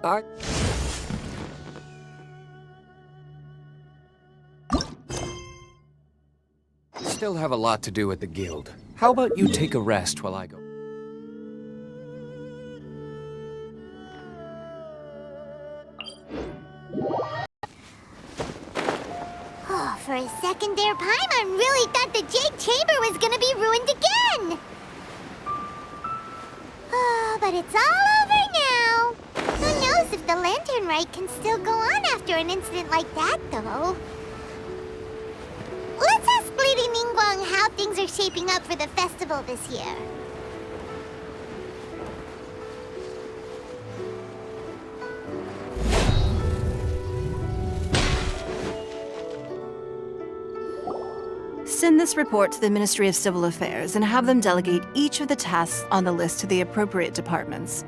I... still have a lot to do at the guild. How about you take a rest while I go? Oh, for a second there, Paimon really thought the Jade Chamber was gonna be ruined again! Oh, but it's all over now! Who knows if the Lantern Rite can still go on after an incident like that, though? Let's ask Lady Ningguang how things are shaping up for the festival this year. Send this report to the Ministry of Civil Affairs and have them delegate each of the tasks on the list to the appropriate departments.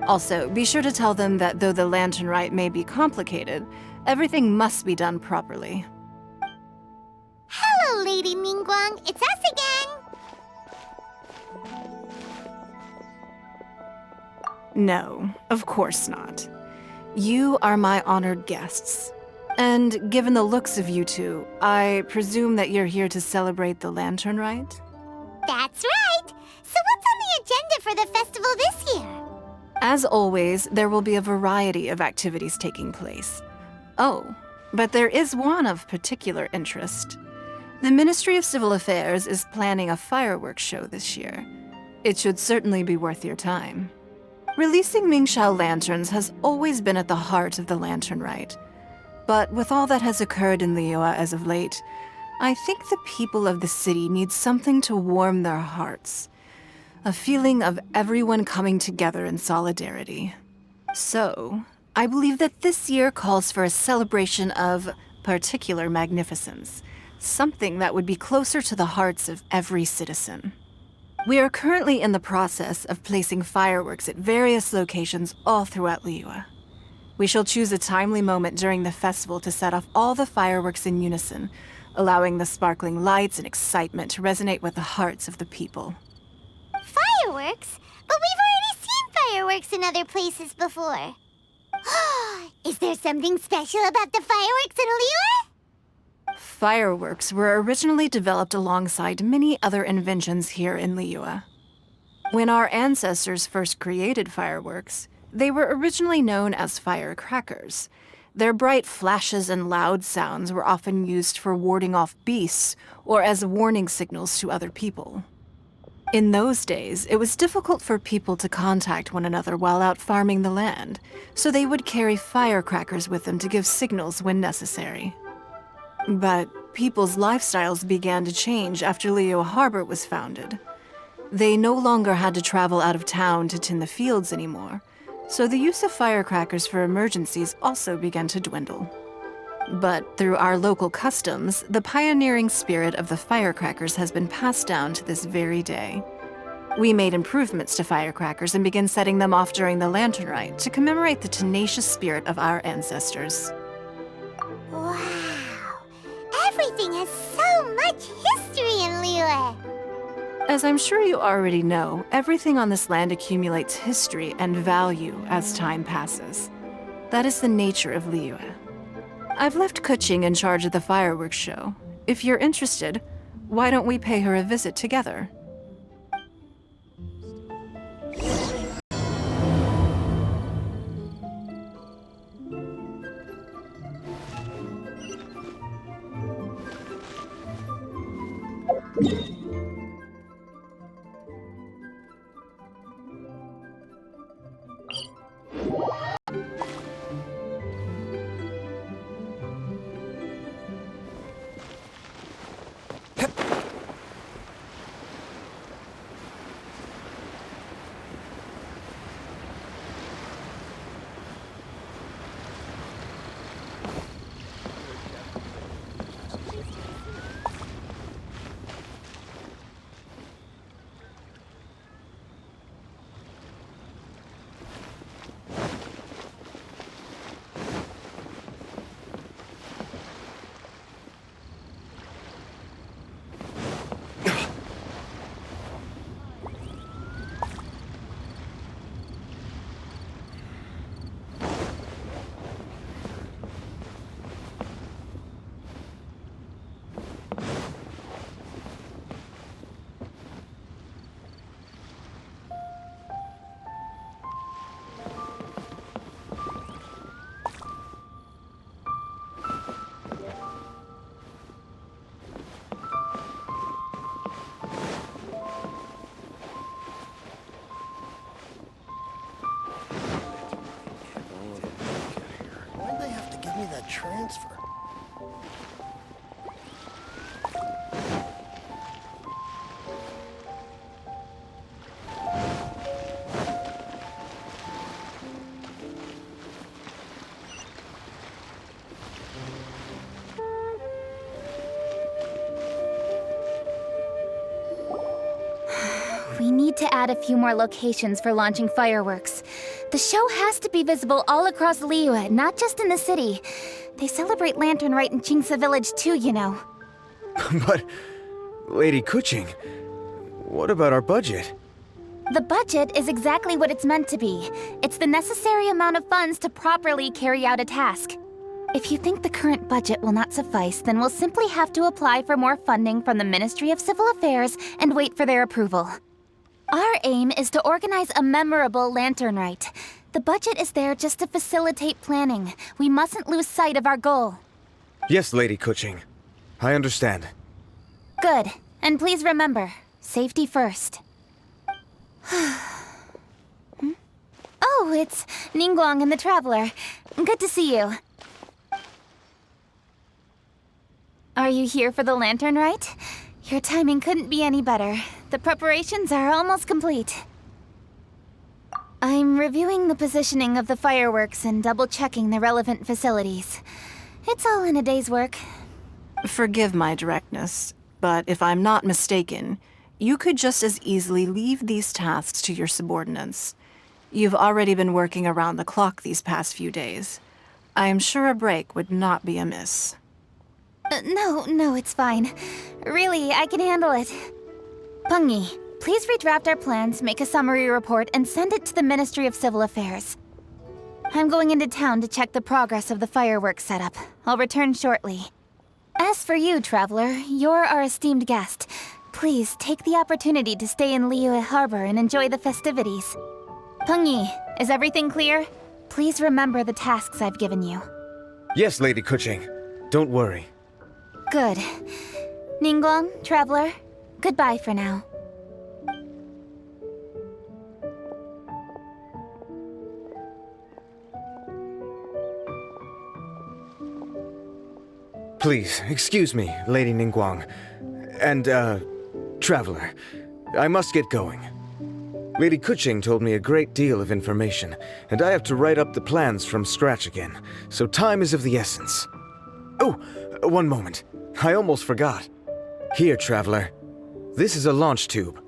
Also, be sure to tell them that though the Lantern Rite may be complicated, everything must be done properly. Hello, Lady Ningguang. It's us again. No, of course not. You are my honored guests. And given the looks of you two, I presume that you're here to celebrate the Lantern Rite? That's right. So what's on the agenda for the festival this year? As always, there will be a variety of activities taking place. Oh, but there is one of particular interest. The Ministry of Civil Affairs is planning a fireworks show this year. It should certainly be worth your time. Releasing Mingxiao lanterns has always been at the heart of the Lantern Rite. But with all that has occurred in Liyue as of late, I think the people of the city need something to warm their hearts. A feeling of everyone coming together in solidarity. So, I believe that this year calls for a celebration of particular magnificence. Something that would be closer to the hearts of every citizen. We are currently in the process of placing fireworks at various locations all throughout Liyue. We shall choose a timely moment during the festival to set off all the fireworks in unison, allowing the sparkling lights and excitement to resonate with the hearts of the people. Fireworks? But we've already seen fireworks in other places before. Is there something special about the fireworks in Liyue? Fireworks were originally developed alongside many other inventions here in Liyue. When our ancestors first created fireworks, they were originally known as firecrackers. Their bright flashes and loud sounds were often used for warding off beasts or as warning signals to other people. In those days, it was difficult for people to contact one another while out farming the land, so they would carry firecrackers with them to give signals when necessary. But people's lifestyles began to change after Liyue Harbor was founded. They no longer had to travel out of town to tend the fields anymore, so the use of firecrackers for emergencies also began to dwindle. But through our local customs, the pioneering spirit of the firecrackers has been passed down to this very day. We made improvements to firecrackers and began setting them off during the Lantern Rite to commemorate the tenacious spirit of our ancestors. Wow! Everything has so much history in Liyue! As I'm sure you already know, everything on this land accumulates history and value as time passes. That is the nature of Liyue. I've left Kuching in charge of the fireworks show. If you're interested, why don't we pay her a visit together? transfer. We need to add a few more locations for launching fireworks. The show has to be visible all across Liyue, not just in the city. They celebrate Lantern Rite in Qingce Village too, you know. But, Lady Kuching, what about our budget? The budget is exactly what it's meant to be. It's the necessary amount of funds to properly carry out a task. If you think the current budget will not suffice, then we'll simply have to apply for more funding from the Ministry of Civil Affairs and wait for their approval. Our aim is to organize a memorable Lantern Rite. The budget is there just to facilitate planning. We mustn't lose sight of our goal. Yes, Lady Kuching. I understand. Good. And please remember, safety first. Oh, it's Ningguang and the Traveler. Good to see you. Are you here for the Lantern Rite? Your timing couldn't be any better. The preparations are almost complete. I'm reviewing the positioning of the fireworks and double-checking the relevant facilities. It's all in a day's work. Forgive my directness, but if I'm not mistaken, you could just as easily leave these tasks to your subordinates. You've already been working around the clock these past few days. I am sure a break would not be amiss. No, it's fine. Really, I can handle it. Pengyi, please redraft our plans, make a summary report, and send it to the Ministry of Civil Affairs. I'm going into town to check the progress of the fireworks setup. I'll return shortly. As for you, Traveler, you're our esteemed guest. Please take the opportunity to stay in Liyue Harbor and enjoy the festivities. Pengyi, is everything clear? Please remember the tasks I've given you. Yes, Lady Kuching. Don't worry. Good. Ningguang, Traveler, goodbye for now. Please, excuse me, Lady Ningguang. And, Traveler. I must get going. Lady Kuching told me a great deal of information, and I have to write up the plans from scratch again, so time is of the essence. Oh, one moment. I almost forgot. Here, Traveler. This is a launch tube.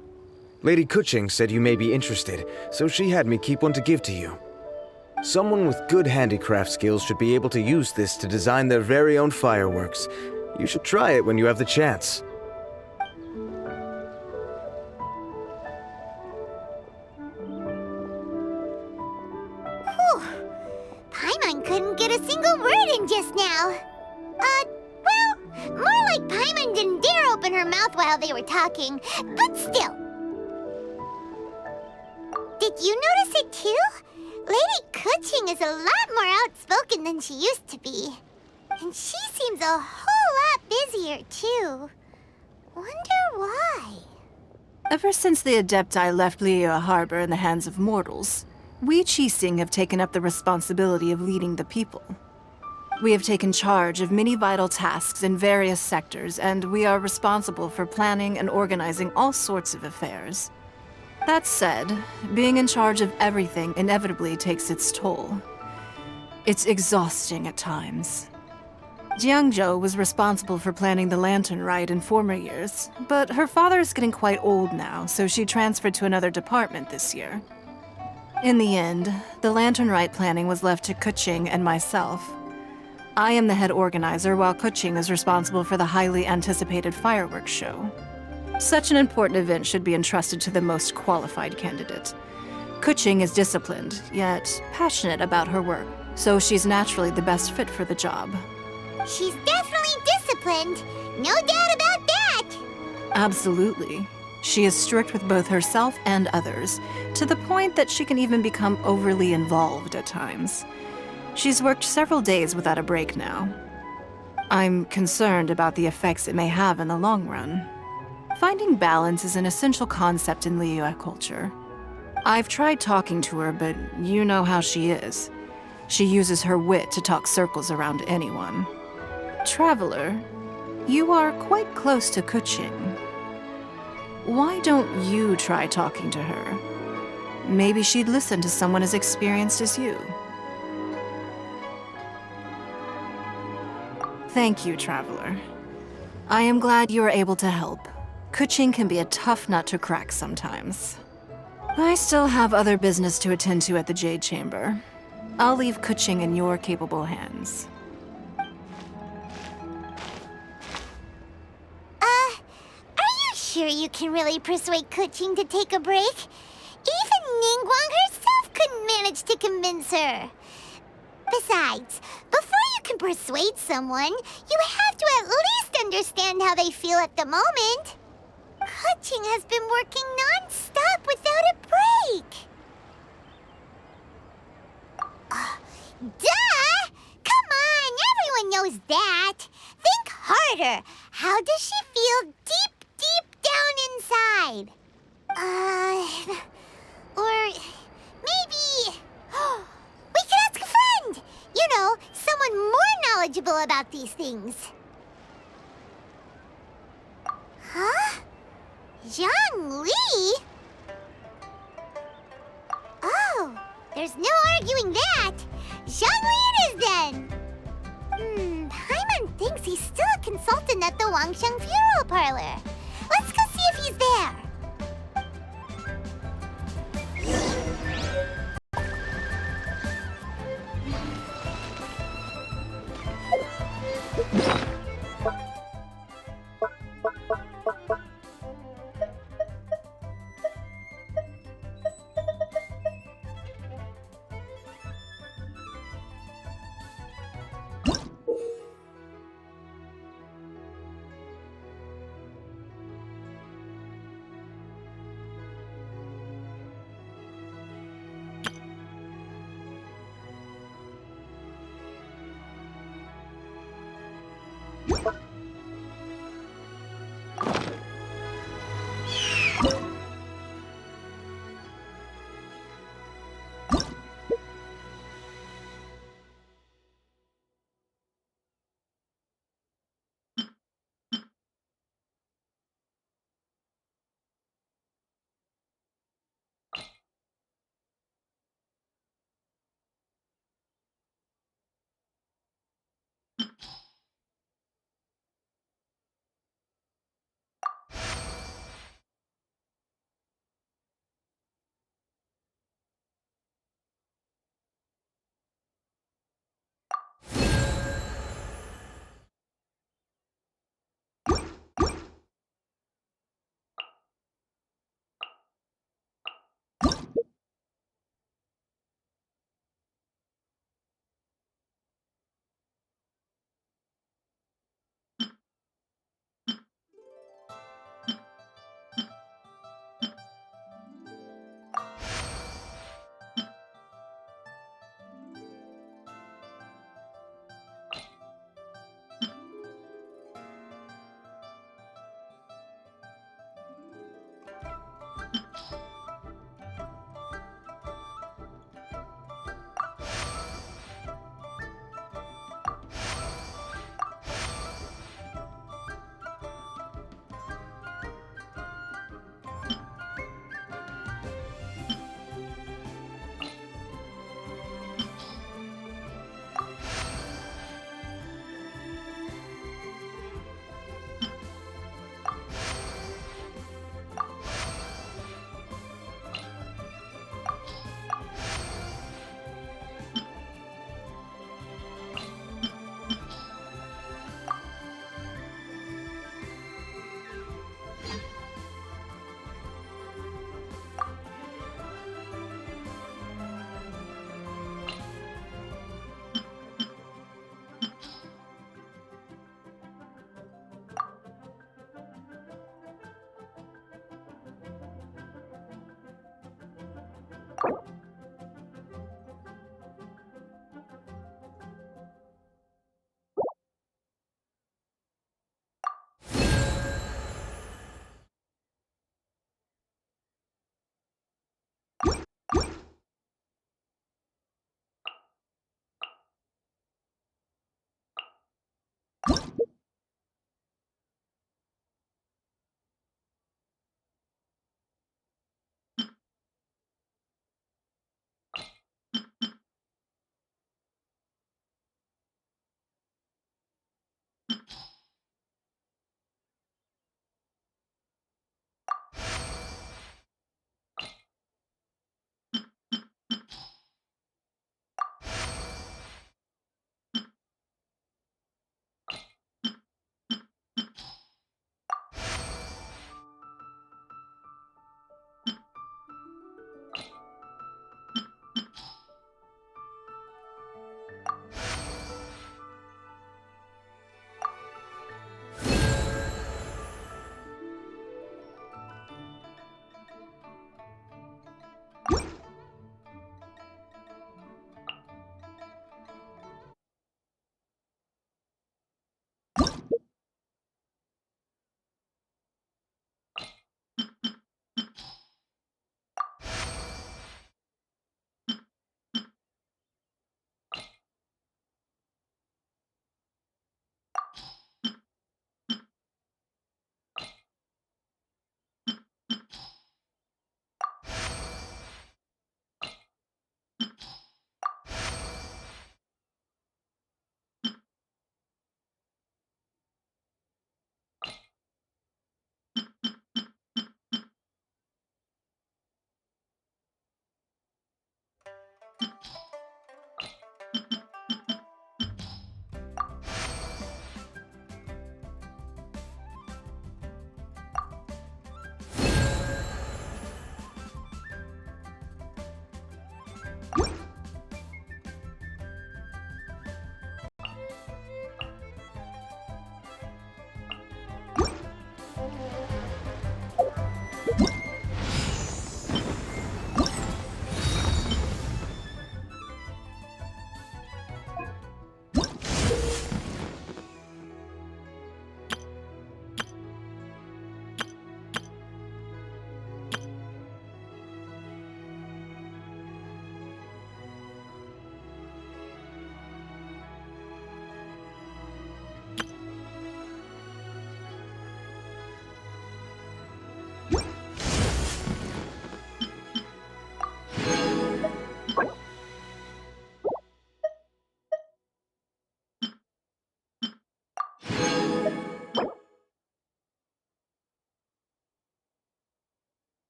Lady Kuching said you may be interested, so she had me keep one to give to you. Someone with good handicraft skills should be able to use this to design their very own fireworks. You should try it when you have the chance. Whew. Paimon couldn't get a single word in just now. More like Paimon didn't dare open her mouth while they were talking, but still. Did you notice it too? Lady Kuching is a lot more outspoken than she used to be. And she seems a whole lot busier too. Wonder why? Ever since the Adepti left Liyue Harbor in the hands of mortals, we Qixing have taken up the responsibility of leading the people. We have taken charge of many vital tasks in various sectors, and we are responsible for planning and organizing all sorts of affairs. That said, being in charge of everything inevitably takes its toll. It's exhausting at times. Jiangzhou was responsible for planning the Lantern Rite in former years, but her father is getting quite old now, so she transferred to another department this year. In the end, the Lantern Rite planning was left to Kuching and myself. I am the head organizer, while Kuching is responsible for the highly anticipated fireworks show. Such an important event should be entrusted to the most qualified candidate. Kuching is disciplined, yet passionate about her work, so she's naturally the best fit for the job. She's definitely disciplined. No doubt about that. Absolutely. She is strict with both herself and others, to the point that she can even become overly involved at times. She's worked several days without a break now. I'm concerned about the effects it may have in the long run. Finding balance is an essential concept in Liyue culture. I've tried talking to her, but you know how she is. She uses her wit to talk circles around anyone. Traveler, you are quite close to Kuching. Why don't you try talking to her? Maybe she'd listen to someone as experienced as you. Thank you, Traveler. I am glad you are able to help. Kuching can be a tough nut to crack sometimes. I still have other business to attend to at the Jade Chamber. I'll leave Kuching in your capable hands. Are you sure you can really persuade Kuching to take a break? Even Ningguang herself couldn't manage to convince her. Besides, before you can persuade someone, you have to at least understand how they feel at the moment. Kuching has been working non-stop without a break. Duh! Come on, everyone knows that. Think harder. How does she feel deep down inside? Or maybe... we can ask a friend! You know, someone more knowledgeable about these things. Huh? Zhongli? Oh, there's no arguing that. Zhongli it is then. Paimon thinks he's still a consultant at the Wangsheng funeral parlor. Let's go see if he's there.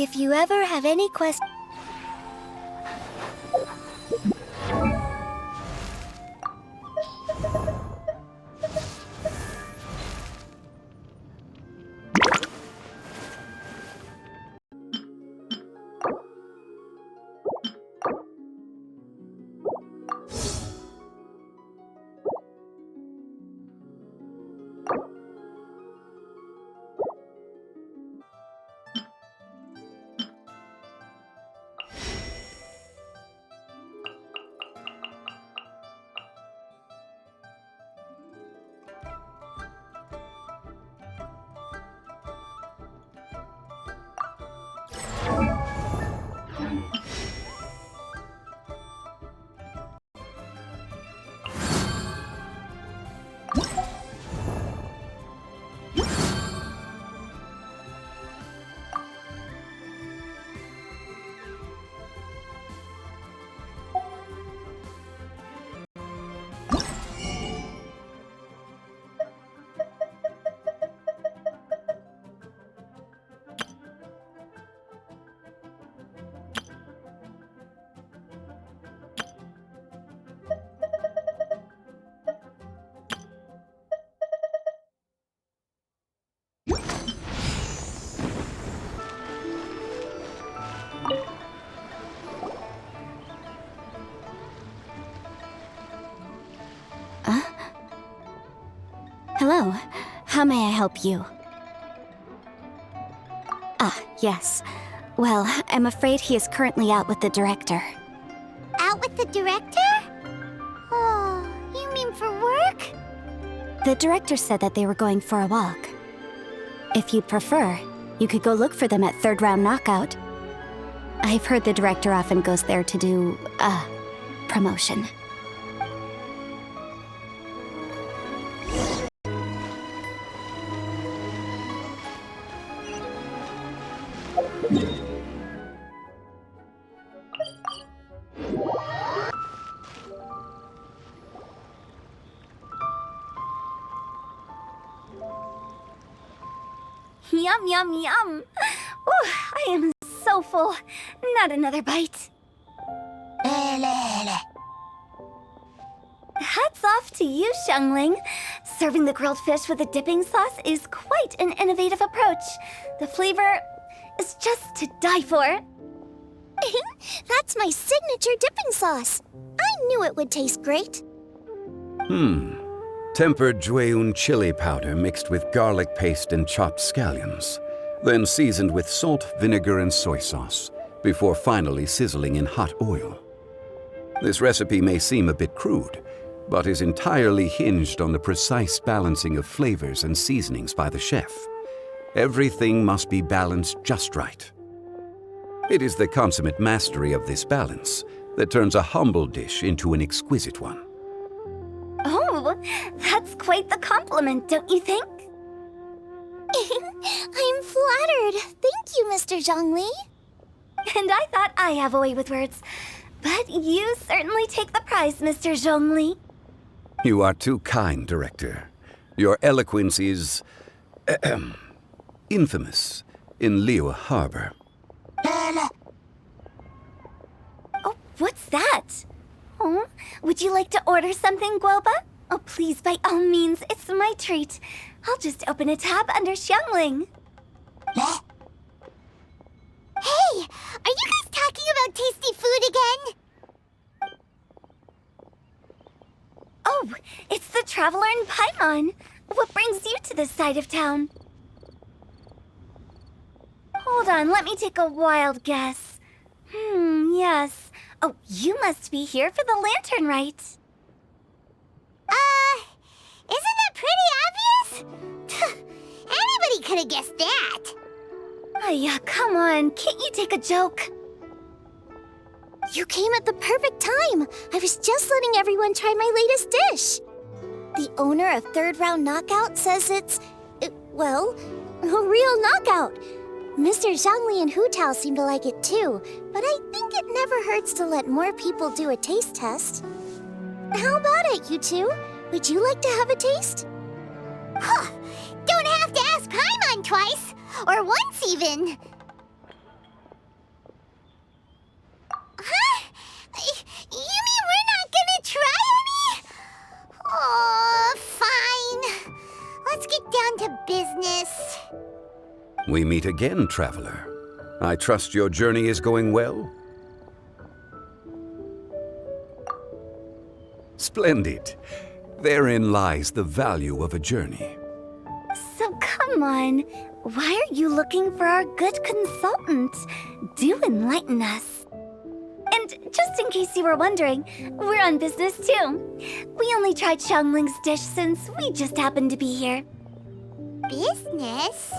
If you ever have any questions... Hello. How may I help you? Ah, yes. Well, I'm afraid he is currently out with the director. Out with the director? Oh, you mean for work? The director said that they were going for a walk. If you'd prefer, you could go look for them at third round knockout. I've heard the director often goes there to do, promotion. Yum, yum, yum. Ooh, I am so full. Not another bite. Hats off to you, Xiangling. Serving the grilled fish with a dipping sauce is quite an innovative approach. The flavor is just to die for. That's my signature dipping sauce. I knew it would taste great. Tempered Guyun chili powder mixed with garlic paste and chopped scallions, then seasoned with salt, vinegar, and soy sauce, before finally sizzling in hot oil. This recipe may seem a bit crude, but is entirely hinged on the precise balancing of flavors and seasonings by the chef. Everything must be balanced just right. It is the consummate mastery of this balance that turns a humble dish into an exquisite one. Oh, that's quite the compliment, don't you think? I'm flattered. Thank you, Mr. Zhongli. And I thought I have a way with words. But you certainly take the prize, Mr. Zhongli. You are too kind, Director. Your eloquence is infamous in Liyue Harbor. Oh, what's that? Oh, would you like to order something, Guoba? Oh, please, by all means, it's my treat. I'll just open a tab under Xiangling. Hey, are you guys talking about tasty food again? Oh, it's the Traveler in Paimon. What brings you to this side of town? Hold on, let me take a wild guess. Yes. Oh, you must be here for the lantern rite. Isn't that pretty obvious? Anybody could have guessed that. Yeah, come on, can't you take a joke? You came at the perfect time. I was just letting everyone try my latest dish. The owner of Third Round Knockout says it's, well, a real knockout. Mr. Zhongli and Hu Tao seem to like it too, but I think it never hurts to let more people do a taste test. How about it, you two? Would you like to have a taste? Huh. Don't have to ask Paimon twice, or once even. We meet again, traveler. I trust your journey is going well? Splendid. Therein lies the value of a journey. So come on, why are you looking for our good consultant? Do enlighten us. And just in case you were wondering, we're on business too. We only tried Xiangling's dish since we just happened to be here. Business?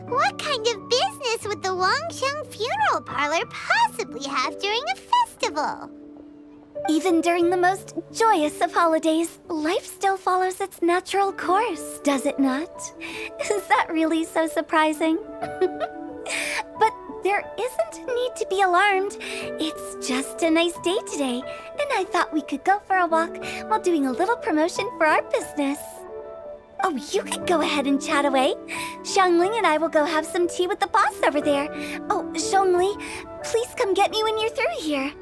What kind of business would the Wangsheng funeral parlor possibly have during a festival? Even during the most joyous of holidays, life still follows its natural course, does it not? Is that really so surprising? But there isn't need to be alarmed. It's just a nice day today, and I thought we could go for a walk while doing a little promotion for our business. Oh, you could go ahead and chat away. Xiangling and I will go have some tea with the boss over there. Oh, Zhongli, please come get me when you're through here.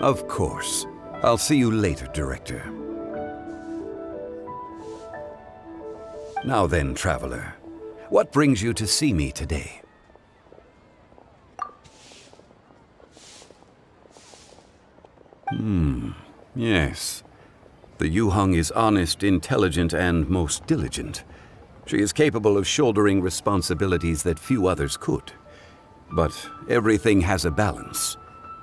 Of course. I'll see you later, Director. Now then, traveler. What brings you to see me today? Yes. The Yujing is honest, intelligent, and most diligent. She is capable of shouldering responsibilities that few others could. But everything has a balance,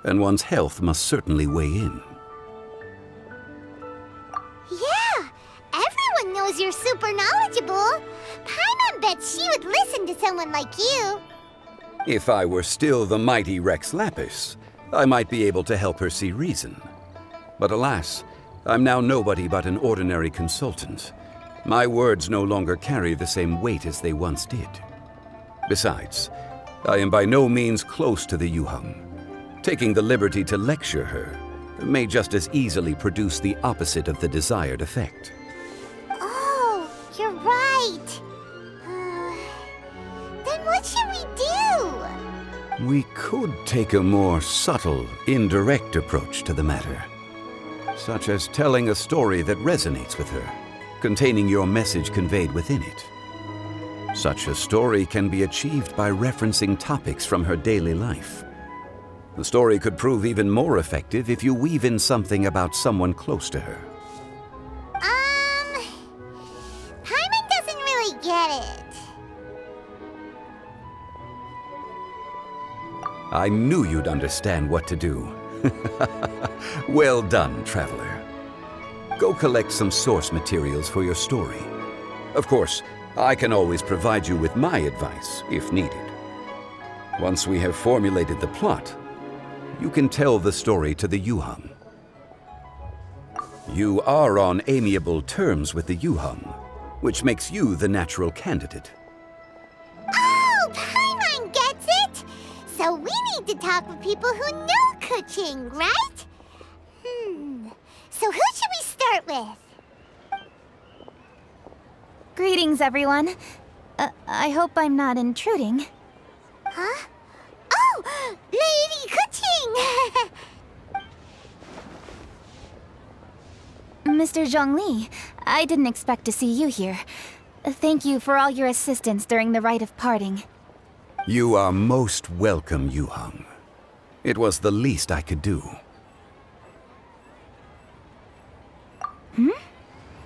and one's health must certainly weigh in. Yeah, everyone knows you're super knowledgeable. Paimon bets she would listen to someone like you. If I were still the mighty Rex Lapis, I might be able to help her see reason. But alas, I'm now nobody but an ordinary consultant. My words no longer carry the same weight as they once did. Besides, I am by no means close to the Yujing. Taking the liberty to lecture her may just as easily produce the opposite of the desired effect. Oh, you're right. Then what should we do? We could take a more subtle, indirect approach to the matter, such as telling a story that resonates with her, containing your message conveyed within it. Such a story can be achieved by referencing topics from her daily life. The story could prove even more effective if you weave in something about someone close to her. Paimon doesn't really get it. I knew you'd understand what to do. Well done, traveler. Go collect some source materials for your story. Of course, I can always provide you with my advice, if needed. Once we have formulated the plot, you can tell the story to the Yujing. You are on amiable terms with the Yujing, which makes you the natural candidate. Oh, Paimon gets it! So we need to talk with people who know Kuching, right? So who should we start with? Greetings, everyone. I hope I'm not intruding. Huh? Oh! Lady Kuching! Mr. Zhongli, I didn't expect to see you here. Thank you for all your assistance during the rite of parting. You are most welcome, Yujing. It was the least I could do.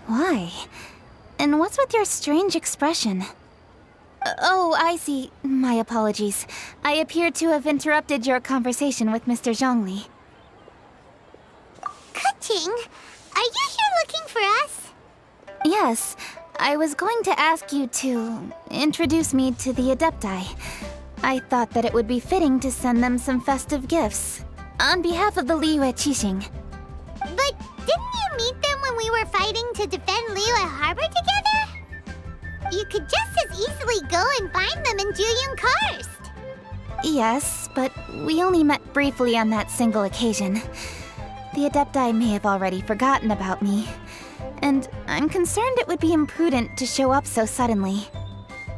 Why? And what's with your strange expression? Oh, I see. My apologies. I appear to have interrupted your conversation with Mr. Zhongli. Kuching, are you here looking for us? Yes, I was going to ask you to introduce me to the Adepti. I thought that it would be fitting to send them some festive gifts. On behalf of the Liyue Qixing. But didn't you meet them when we were fighting to defend Liyue Harbor together? You could just as easily go and find them in Guyun Karst. Yes, but we only met briefly on that single occasion. The Adepti may have already forgotten about me, and I'm concerned it would be imprudent to show up so suddenly.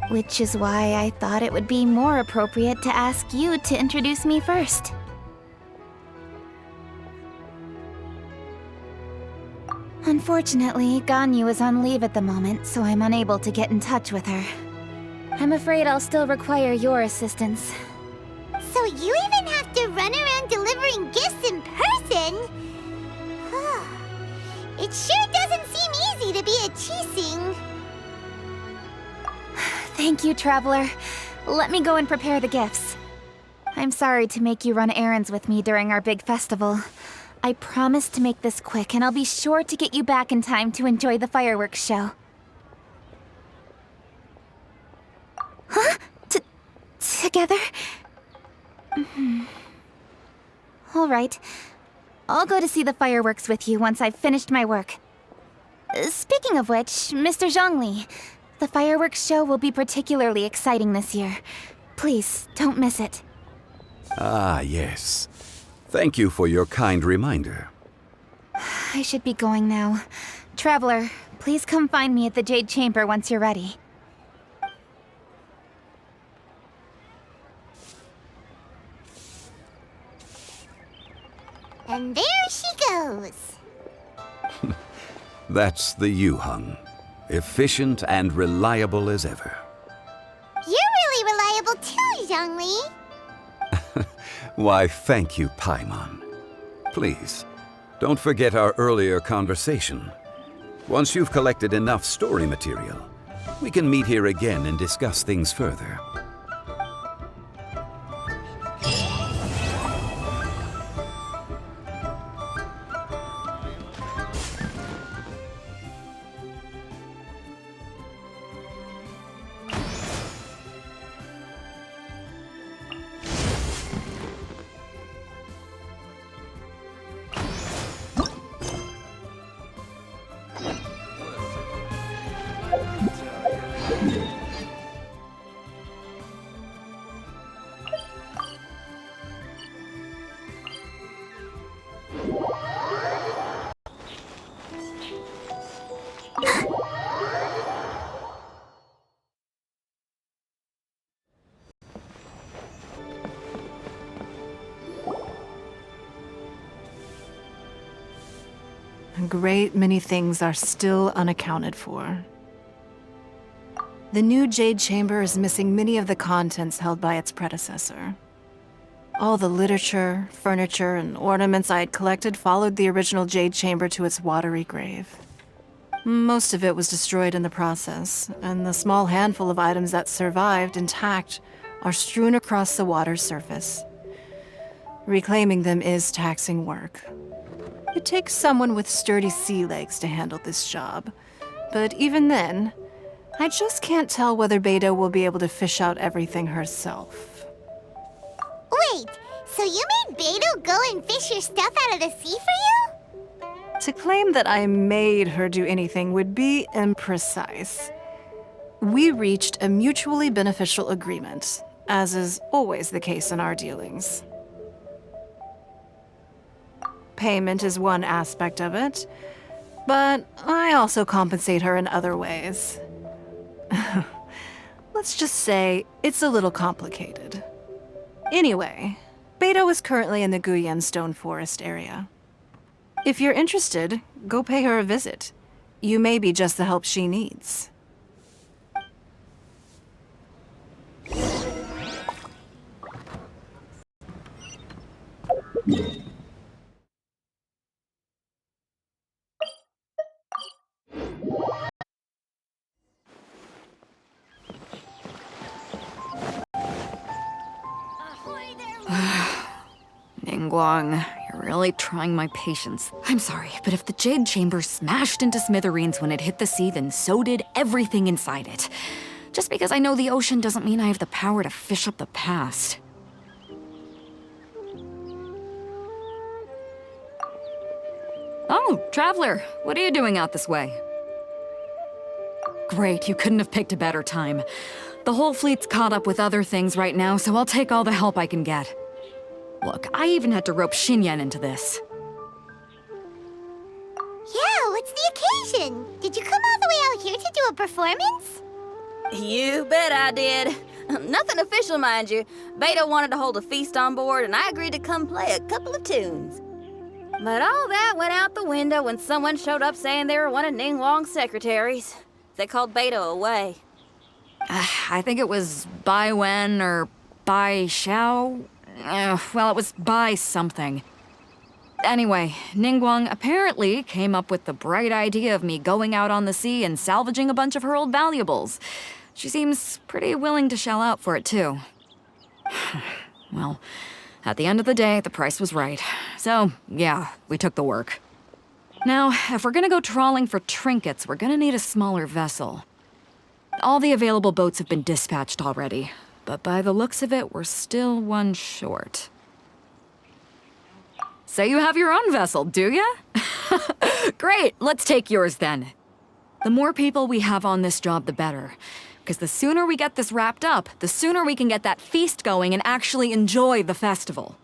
Which is why I thought it would be more appropriate to ask you to introduce me first. Unfortunately, Ganyu is on leave at the moment, so I'm unable to get in touch with her. I'm afraid I'll still require your assistance. So you even have to run around delivering gifts in person? It sure doesn't seem easy to be a Qixing. Thank you, Traveler. Let me go and prepare the gifts. I'm sorry to make you run errands with me during our big festival. I promise to make this quick, and I'll be sure to get you back in time to enjoy the fireworks show. Huh? Together? All right. I'll go to see the fireworks with you once I've finished my work. Speaking of which, Mr. Zhongli, the fireworks show will be particularly exciting this year. Please, don't miss it. Ah, yes. Thank you for your kind reminder. I should be going now. Traveler, please come find me at the Jade Chamber once you're ready. And there she goes. That's the Yujing. Efficient and reliable as ever. You're really reliable too, Zhongli. Why, thank you, Paimon. Please, don't forget our earlier conversation. Once you've collected enough story material, we can meet here again and discuss things further. A great many things are still unaccounted for. The new Jade Chamber is missing many of the contents held by its predecessor. All the literature, furniture, and ornaments I had collected followed the original Jade Chamber to its watery grave. Most of it was destroyed in the process, and the small handful of items that survived intact are strewn across the water's surface. Reclaiming them is taxing work. It takes someone with sturdy sea legs to handle this job, but even then, I just can't tell whether Beidou will be able to fish out everything herself. Wait, so you made Beidou go and fish your stuff out of the sea for you? To claim that I made her do anything would be imprecise. We reached a mutually beneficial agreement, as is always the case in our dealings. Payment is one aspect of it, but I also compensate her in other ways. Let's just say it's a little complicated. Anyway, Beidou is currently in the Guyun Stone Forest area. If you're interested, go pay her a visit. You may be just the help she needs. Ningguang, you're really trying my patience. I'm sorry, but if the Jade Chamber smashed into smithereens when it hit the sea, then so did everything inside it. Just because I know the ocean doesn't mean I have the power to fish up the past. Oh, Traveler, what are you doing out this way? Great, you couldn't have picked a better time. The whole fleet's caught up with other things right now, so I'll take all the help I can get. Look, I even had to rope Xinyan into this. Yeah, what's the occasion? Did you come all the way out here to do a performance? You bet I did. Nothing official, mind you. Beidou wanted to hold a feast on board, and I agreed to come play a couple of tunes. But all that went out the window when someone showed up saying they were one of Ningguang's secretaries. They called Beidou away. I think it was Bai Wen or Bai Xiao. Well, it was Bai something. Anyway, Ningguang apparently came up with the bright idea of me going out on the sea and salvaging a bunch of her old valuables. She seems pretty willing to shell out for it, too. Well, at the end of the day, the price was right. So, yeah, we took the work. Now, if we're gonna go trawling for trinkets, we're gonna need a smaller vessel. All the available boats have been dispatched already, but by the looks of it, we're still one short. Say you have your own vessel, do ya? Great, let's take yours then. The more people we have on this job, the better. Because the sooner we get this wrapped up, the sooner we can get that feast going and actually enjoy the festival.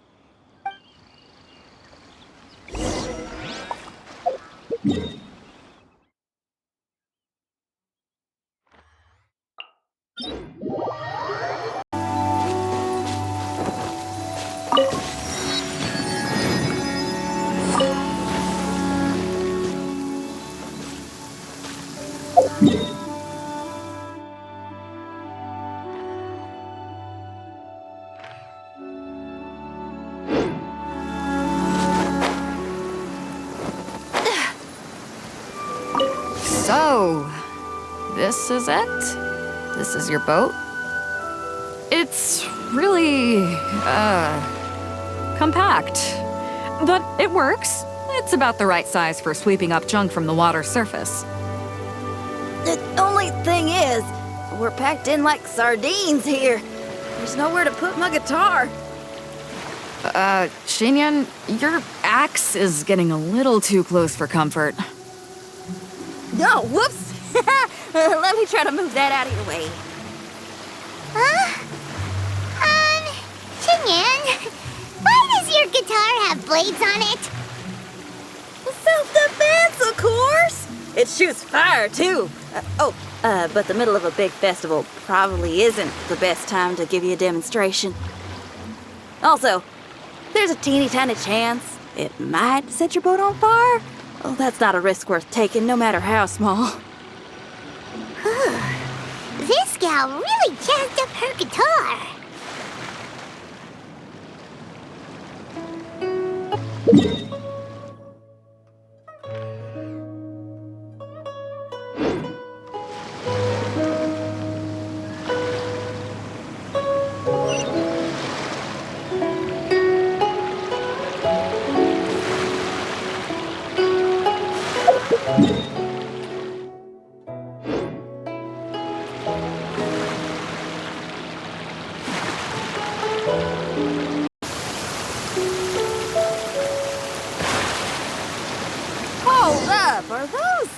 So, this is it? This is your boat? It's really, compact. But it works. It's about the right size for sweeping up junk from the water's surface. The only thing is, we're packed in like sardines here. There's nowhere to put my guitar. Xinyan, your axe is getting a little too close for comfort. Oh, whoops! Let me try to move that out of your way. Xinyan, why does your guitar have blades on it? Self-defense, of course! It shoots fire, too. But the middle of a big festival probably isn't the best time to give you a demonstration. Also, there's a teeny tiny chance it might set your boat on fire. Oh, that's not a risk worth taking, no matter how small. This gal really jazzed up her guitar. Hold up, are those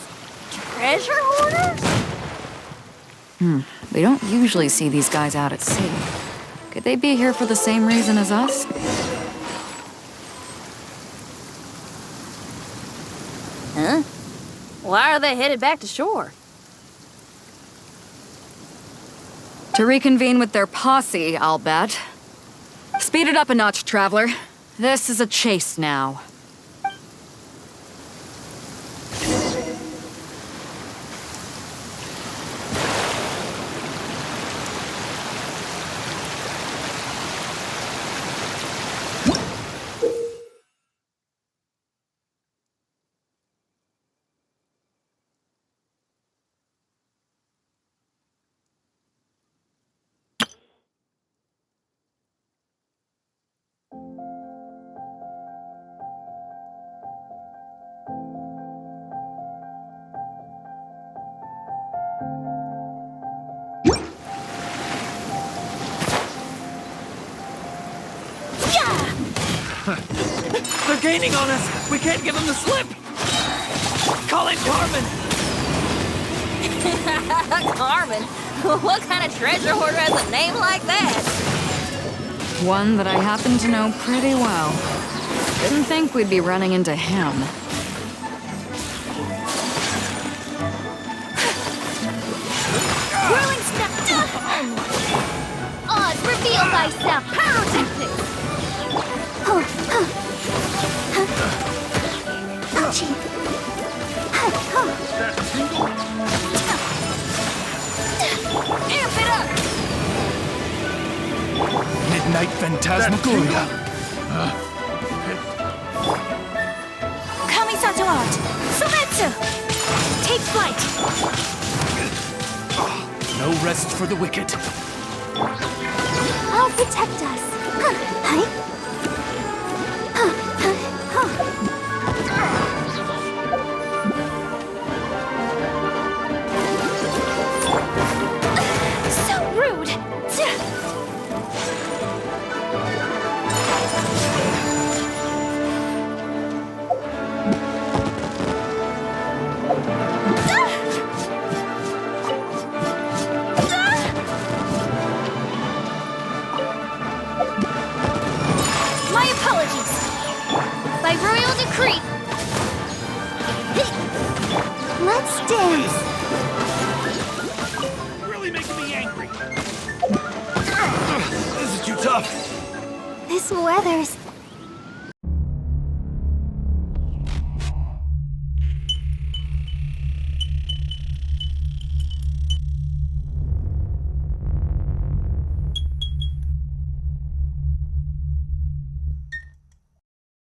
treasure hoarders? We don't usually see these guys out at sea. Could they be here for the same reason as us? Huh? Why are they headed back to shore? To reconvene with their posse, I'll bet. Speed it up a notch, traveler. This is a chase now. They're gaining on us! We can't give them the slip! Call in Carmen! Carmen? What kind of treasure hoarder has a name like that? One that I happen to know pretty well. Didn't think we'd be running into him. Whirling step! Oz, reveal thyself! Pyrotechnics! Ouchie. Amp Night Phantasmagoria. Kamisato art! Sometsu! Take flight! No rest for the wicked. I'll protect us. Hi. So rude! My apologies. By royal decree. Let's dance. Really making me angry. This is too tough. This weather's